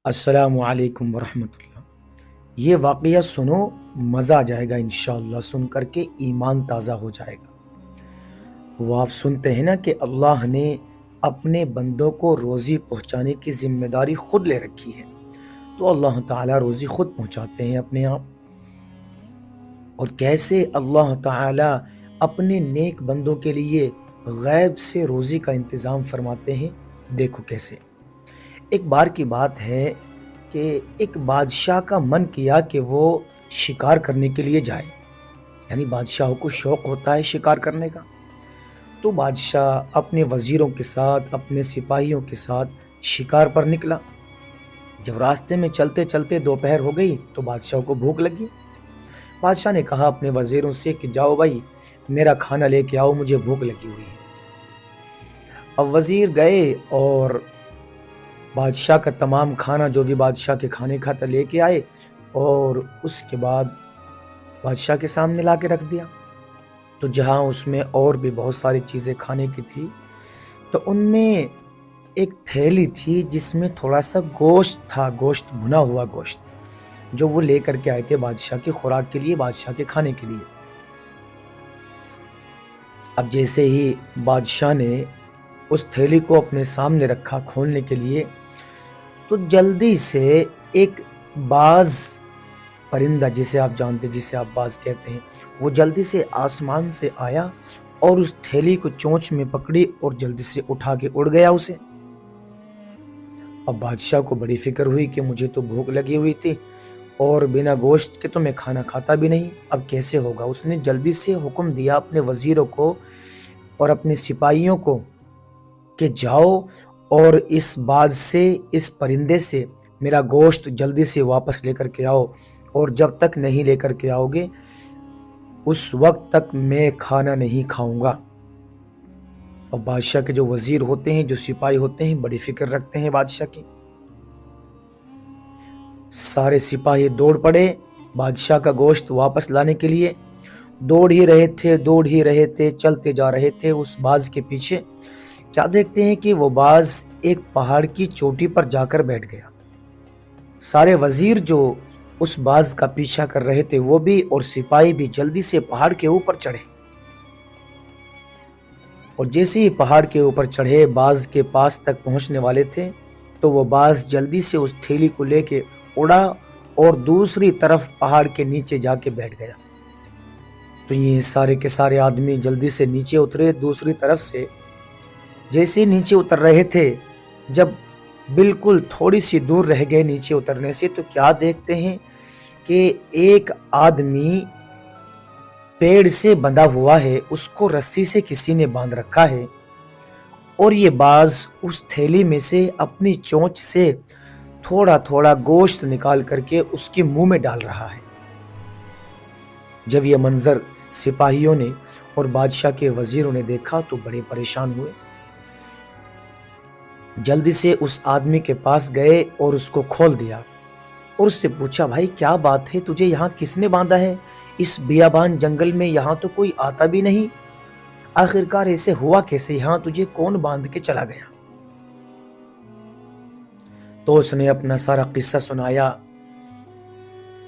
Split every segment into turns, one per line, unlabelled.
السلام علیکم ورحمۃ اللہ۔ یہ واقعہ سنو، مزہ آ جائے گا انشاءاللہ، سن کر کے ایمان تازہ ہو جائے گا۔ وہ آپ سنتے ہیں نا کہ اللہ نے اپنے بندوں کو روزی پہنچانے کی ذمہ داری خود لے رکھی ہے، تو اللہ تعالیٰ روزی خود پہنچاتے ہیں اپنے آپ۔ اور کیسے اللہ تعالیٰ اپنے نیک بندوں کے لیے غیب سے روزی کا انتظام فرماتے ہیں، دیکھو کیسے۔ ایک بار کی بات ہے کہ ایک بادشاہ کا من کیا کہ وہ شکار کرنے کے لیے جائے، یعنی بادشاہوں کو شوق ہوتا ہے شکار کرنے کا۔ تو بادشاہ اپنے وزیروں کے ساتھ، اپنے سپاہیوں کے ساتھ شکار پر نکلا۔ جب راستے میں چلتے چلتے دوپہر ہو گئی تو بادشاہ کو بھوک لگی۔ بادشاہ نے کہا اپنے وزیروں سے کہ جاؤ بھائی، میرا کھانا لے کے آؤ، مجھے بھوک لگی ہوئی ہے۔ اب وزیر گئے اور بادشاہ کا تمام کھانا جو بھی بادشاہ کے کھانے کا تھا لے کے آئے، اور اس کے بعد بادشاہ کے سامنے لا کے رکھ دیا۔ تو جہاں اس میں اور بھی بہت ساری چیزیں کھانے کی تھی، تو ان میں ایک تھیلی تھی جس میں تھوڑا سا گوشت تھا، گوشت بھنا ہوا گوشت، جو وہ لے کر کے آئے تھے بادشاہ کی خوراک کے لیے، بادشاہ کے کھانے کے لیے۔ اب جیسے ہی بادشاہ نے اس تھیلی کو اپنے سامنے رکھا کھولنے کے لیے، تو جلدی سے ایک باز پرندہ، جسے آپ جانتے، جسے آپ باز کہتے ہیں، وہ جلدی سے آسمان سے آیا اور اس تھیلی کو چونچ میں پکڑی اور جلدی سے اٹھا کے اڑ گیا اسے۔ اب بادشاہ کو بڑی فکر ہوئی کہ مجھے تو بھوک لگی ہوئی تھی اور بنا گوشت کے تو میں کھانا کھاتا بھی نہیں، اب کیسے ہوگا؟ اس نے جلدی سے حکم دیا اپنے وزیروں کو اور اپنے سپاہیوں کو کہ جاؤ اور اس باز سے، اس پرندے سے میرا گوشت جلدی سے واپس لے کر کے آؤ، اور جب تک نہیں لے کر کے آؤ گے اس وقت تک میں کھانا نہیں کھاؤں گا۔ اور بادشاہ کے جو وزیر ہوتے ہیں، جو سپاہی ہوتے ہیں، بڑی فکر رکھتے ہیں بادشاہ کی۔ سارے سپاہی دوڑ پڑے بادشاہ کا گوشت واپس لانے کے لیے، دوڑ ہی رہے تھے، چلتے جا رہے تھے اس باز کے پیچھے۔ کیا دیکھتے ہیں کہ وہ باز ایک پہاڑ کی چوٹی پر جا کر بیٹھ گیا۔ سارے وزیر جو اس باز کا پیچھا کر رہے تھے وہ بھی، اور سپاہی بھی جلدی سے پہاڑ کے اوپر چڑھے، اور جیسے ہی پہاڑ کے اوپر چڑھے، باز کے پاس تک پہنچنے والے تھے، تو وہ باز جلدی سے اس تھیلی کو لے کے اڑا اور دوسری طرف پہاڑ کے نیچے جا کے بیٹھ گیا۔ تو یہ سارے کے سارے آدمی جلدی سے نیچے اترے دوسری طرف سے۔ جیسے نیچے اتر رہے تھے، جب بالکل تھوڑی سی دور رہ گئے نیچے اترنے سے، تو کیا دیکھتے ہیں کہ ایک آدمی پیڑ سے بندھا ہوا ہے، اس کو رسی سے کسی نے باندھ رکھا ہے، اور یہ باز اس تھیلی میں سے اپنی چونچ سے تھوڑا تھوڑا گوشت نکال کر کے اس کے منہ میں ڈال رہا ہے۔ جب یہ منظر سپاہیوں نے اور بادشاہ کے وزیروں نے دیکھا تو بڑے پریشان ہوئے، جلدی سے اس آدمی کے پاس گئے اور اس کو کھول دیا، اور اس سے پوچھا بھائی کیا بات ہے، تجھے یہاں کس نے باندھا ہے؟ اس بیابان جنگل میں یہاں تو کوئی آتا بھی نہیں، آخرکار ایسے ہوا کیسے؟ یہاں تجھے کون باندھ کے چلا گیا؟ تو اس نے اپنا سارا قصہ سنایا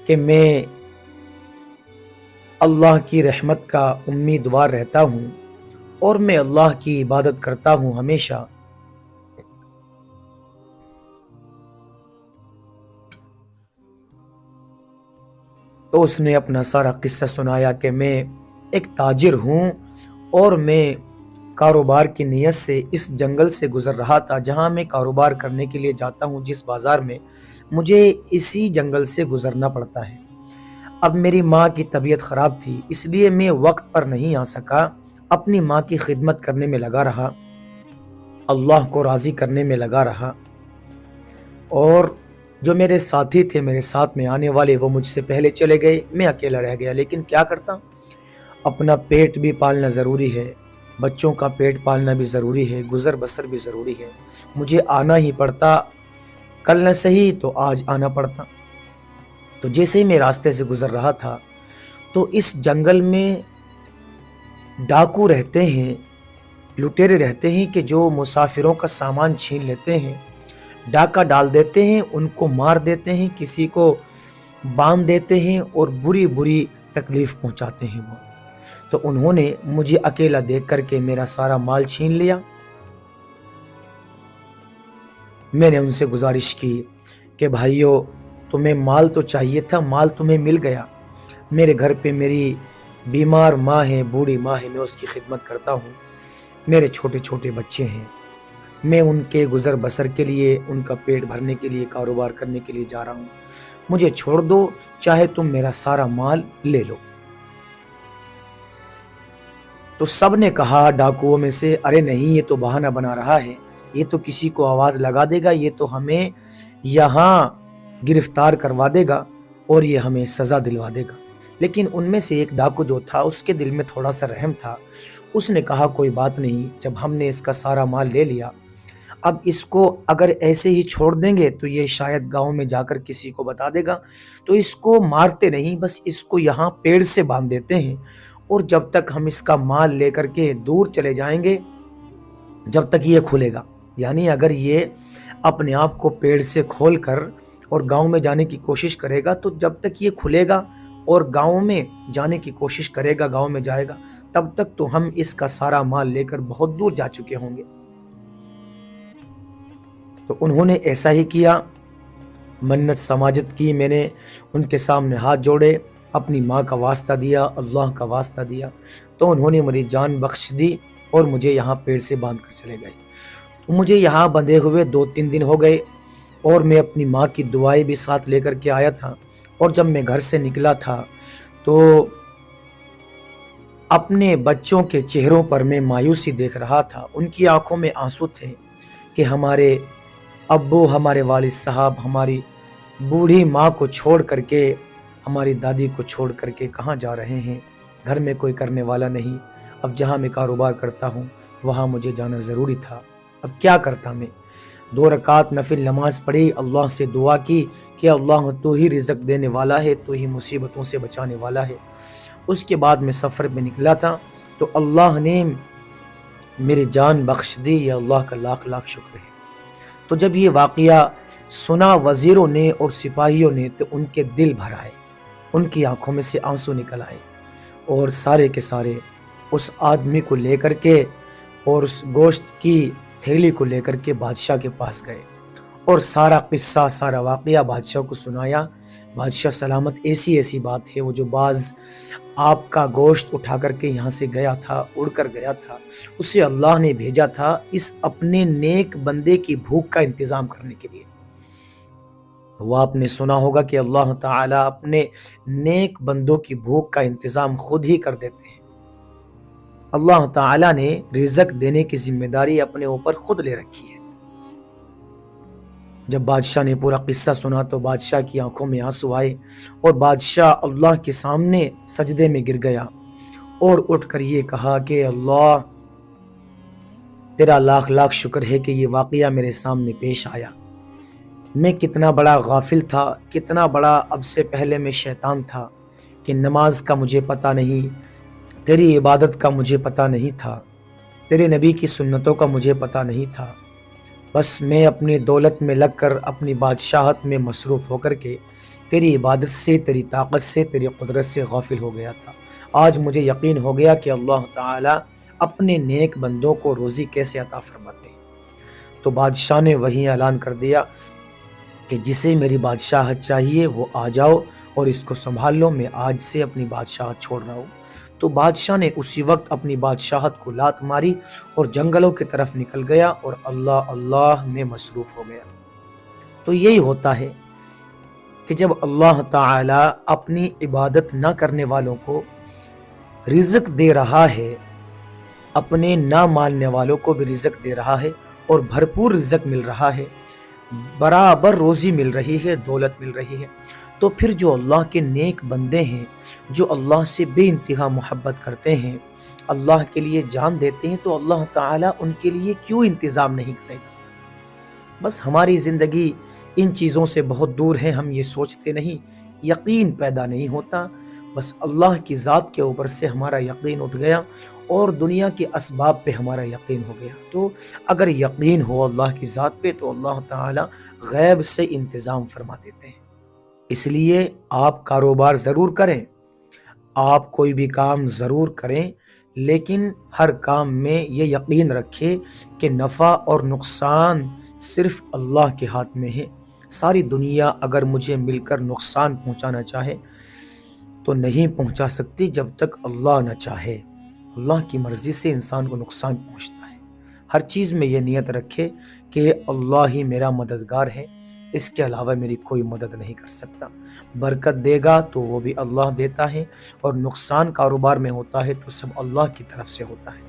کہ میں اللہ کی رحمت کا امیدوار رہتا ہوں اور میں اللہ کی عبادت کرتا ہوں ہمیشہ، تو اس نے اپنا سارا قصہ سنایا کہ میں ایک تاجر ہوں اور میں کاروبار کی نیت سے اس جنگل سے گزر رہا تھا، جہاں میں کاروبار کرنے کے لیے جاتا ہوں، جس بازار میں مجھے اسی جنگل سے گزرنا پڑتا ہے۔ اب میری ماں کی طبیعت خراب تھی، اس لیے میں وقت پر نہیں آ سکا، اپنی ماں کی خدمت کرنے میں لگا رہا، اللہ کو راضی کرنے میں لگا رہا، اور جو میرے ساتھی تھے، میرے ساتھ میں آنے والے، وہ مجھ سے پہلے چلے گئے، میں اکیلا رہ گیا۔ لیکن کیا کرتا، اپنا پیٹ بھی پالنا ضروری ہے، بچوں کا پیٹ پالنا بھی ضروری ہے، گزر بسر بھی ضروری ہے، مجھے آنا ہی پڑتا، کل نہ صحیح تو آج آنا پڑتا۔ تو جیسے ہی میں راستے سے گزر رہا تھا تو اس جنگل میں ڈاکو رہتے ہیں، لٹیرے رہتے ہیں کہ جو مسافروں کا سامان چھین لیتے ہیں، ڈاکہ ڈال دیتے ہیں، ان کو مار دیتے ہیں، کسی کو باندھ دیتے ہیں اور بری بری تکلیف پہنچاتے ہیں وہ۔ تو انہوں نے مجھے اکیلا دیکھ کر کے میرا سارا مال چھین لیا۔ میں نے ان سے گزارش کی کہ بھائیو، تمہیں مال تو چاہیے تھا، مال تمہیں مل گیا۔ میرے گھر پہ میری بیمار ماں ہے، بوڑھی ماں ہے، میں اس کی خدمت کرتا ہوں، میرے چھوٹے چھوٹے بچے ہیں، میں ان کے گزر بسر کے لیے، ان کا پیٹ بھرنے کے لیے، کاروبار کرنے کے لیے جا رہا ہوں، مجھے چھوڑ دو، چاہے تم میرا سارا مال لے لو۔ تو سب نے کہا ڈاکوؤں میں سے، ارے نہیں، یہ تو بہانہ بنا رہا ہے، یہ تو کسی کو آواز لگا دے گا، یہ تو ہمیں یہاں گرفتار کروا دے گا اور یہ ہمیں سزا دلوا دے گا۔ لیکن ان میں سے ایک ڈاکو جو تھا، اس کے دل میں تھوڑا سا رحم تھا، اس نے کہا کوئی بات نہیں، جب ہم نے اس کا سارا مال لے لیا، اب اس کو اگر ایسے ہی چھوڑ دیں گے تو یہ شاید گاؤں میں جا کر کسی کو بتا دے گا، تو اس کو مارتے نہیں، بس اس کو یہاں پیڑ سے باندھ دیتے ہیں، اور جب تک ہم اس کا مال لے کر کے دور چلے جائیں گے، جب تک یہ کھلے گا، یعنی اگر یہ اپنے آپ کو پیڑ سے کھول کر اور گاؤں میں جانے کی کوشش کرے گا، تو جب تک یہ کھلے گا اور گاؤں میں جانے کی کوشش کرے گا، گاؤں میں جائے گا، تب تک تو ہم اس کا سارا مال لے کر بہت دور جا چکے ہوں گے۔ تو انہوں نے ایسا ہی کیا، منت سماجت کی، میں نے ان کے سامنے ہاتھ جوڑے، اپنی ماں کا واسطہ دیا، اللہ کا واسطہ دیا، تو انہوں نے میری جان بخش دی اور مجھے یہاں پیڑ سے باندھ کر چلے گئے۔ مجھے یہاں بندھے ہوئے 2-3 دن ہو گئے، اور میں اپنی ماں کی دعائیں بھی ساتھ لے کر کے آیا تھا، اور جب میں گھر سے نکلا تھا تو اپنے بچوں کے چہروں پر میں مایوسی دیکھ رہا تھا، ان کی آنکھوں میں آنسو تھے کہ ہمارے ابو، ہمارے والد صاحب ہماری بوڑھی ماں کو چھوڑ کر کے، ہماری دادی کو چھوڑ کر کے کہاں جا رہے ہیں، گھر میں کوئی کرنے والا نہیں، اب جہاں میں کاروبار کرتا ہوں وہاں مجھے جانا ضروری تھا، اب کیا کرتا میں؟ 2 رکعت نفل نماز پڑھی، اللہ سے دعا کی کہ اللہ تو ہی رزق دینے والا ہے، تو ہی مصیبتوں سے بچانے والا ہے۔ اس کے بعد میں سفر میں نکلا تھا، تو اللہ نے میری جان بخش دی، یہ اللہ کا لاکھ لاکھ شکر ہے۔ تو جب یہ واقعہ سنا وزیروں نے اور سپاہیوں نے، تو ان کے دل بھر آئے، ان کی آنکھوں میں سے آنسو نکل آئے، اور سارے کے سارے اس آدمی کو لے کر کے اور اس گوشت کی تھیلی کو لے کر کے بادشاہ کے پاس گئے، اور سارا قصہ، سارا واقعہ بادشاہ کو سنایا۔ بادشاہ سلامت، ایسی بات ہے، وہ جو باز آپ کا گوشت اٹھا کر کے یہاں سے گیا تھا، اڑ کر گیا تھا، اسے اللہ نے بھیجا تھا اس اپنے نیک بندے کی بھوک کا انتظام کرنے کے لیے۔ وہ آپ نے سنا ہوگا کہ اللہ تعالیٰ اپنے نیک بندوں کی بھوک کا انتظام خود ہی کر دیتے ہیں۔ اللہ تعالیٰ نے رزق دینے کی ذمہ داری اپنے اوپر خود لے رکھی ہے۔ جب بادشاہ نے پورا قصہ سنا تو بادشاہ کی آنکھوں میں آنسو آئے، اور بادشاہ اللہ کے سامنے سجدے میں گر گیا اور اٹھ کر یہ کہا کہ اللہ، تیرا لاکھ لاکھ شکر ہے کہ یہ واقعہ میرے سامنے پیش آیا۔ میں کتنا بڑا غافل تھا، کتنا بڑا اب سے پہلے میں شیطان تھا کہ نماز کا مجھے پتہ نہیں، تیری عبادت کا مجھے پتہ نہیں تھا، تیرے نبی کی سنتوں کا مجھے پتہ نہیں تھا، بس میں اپنی دولت میں لگ کر، اپنی بادشاہت میں مصروف ہو کر کے تیری عبادت سے، تیری طاقت سے، تیری قدرت سے غافل ہو گیا تھا۔ آج مجھے یقین ہو گیا کہ اللہ تعالیٰ اپنے نیک بندوں کو روزی کیسے عطا فرماتے ہیں۔ تو بادشاہ نے وہی اعلان کر دیا کہ جسے میری بادشاہت چاہیے وہ آ جاؤ اور اس کو سنبھال لو، میں آج سے اپنی بادشاہت چھوڑ رہا ہوں۔ تو بادشاہ نے اسی وقت اپنی بادشاہت کو لات ماری اور جنگلوں کی طرف نکل گیا اور اللہ اللہ میں مصروف ہو گیا۔ تو یہی ہوتا ہے کہ جب اللہ تعالی اپنی عبادت نہ کرنے والوں کو رزق دے رہا ہے، اپنے نہ ماننے والوں کو بھی رزق دے رہا ہے، اور بھرپور رزق مل رہا ہے، برابر روزی مل رہی ہے، دولت مل رہی ہے، تو پھر جو اللہ کے نیک بندے ہیں، جو اللہ سے بے انتہا محبت کرتے ہیں، اللہ کے لیے جان دیتے ہیں، تو اللہ تعالیٰ ان کے لیے کیوں انتظام نہیں کرے گا؟ بس ہماری زندگی ان چیزوں سے بہت دور ہے، ہم یہ سوچتے نہیں، یقین پیدا نہیں ہوتا، بس اللہ کی ذات کے اوپر سے ہمارا یقین اٹھ گیا اور دنیا کے اسباب پہ ہمارا یقین ہو گیا۔ تو اگر یقین ہو اللہ کی ذات پہ تو اللہ تعالی غیب سے انتظام فرما دیتے ہیں۔ اس لیے آپ کاروبار ضرور کریں، آپ کوئی بھی کام ضرور کریں، لیکن ہر کام میں یہ یقین رکھیں کہ نفع اور نقصان صرف اللہ کے ہاتھ میں ہے۔ ساری دنیا اگر مجھے مل کر نقصان پہنچانا چاہے تو نہیں پہنچا سکتی جب تک اللہ نہ چاہے۔ اللہ کی مرضی سے انسان کو نقصان پہنچتا ہے۔ ہر چیز میں یہ نیت رکھے کہ اللہ ہی میرا مددگار ہے، اس کے علاوہ میری کوئی مدد نہیں کر سکتا۔ برکت دے گا تو وہ بھی اللہ دیتا ہے، اور نقصان کاروبار میں ہوتا ہے تو سب اللہ کی طرف سے ہوتا ہے۔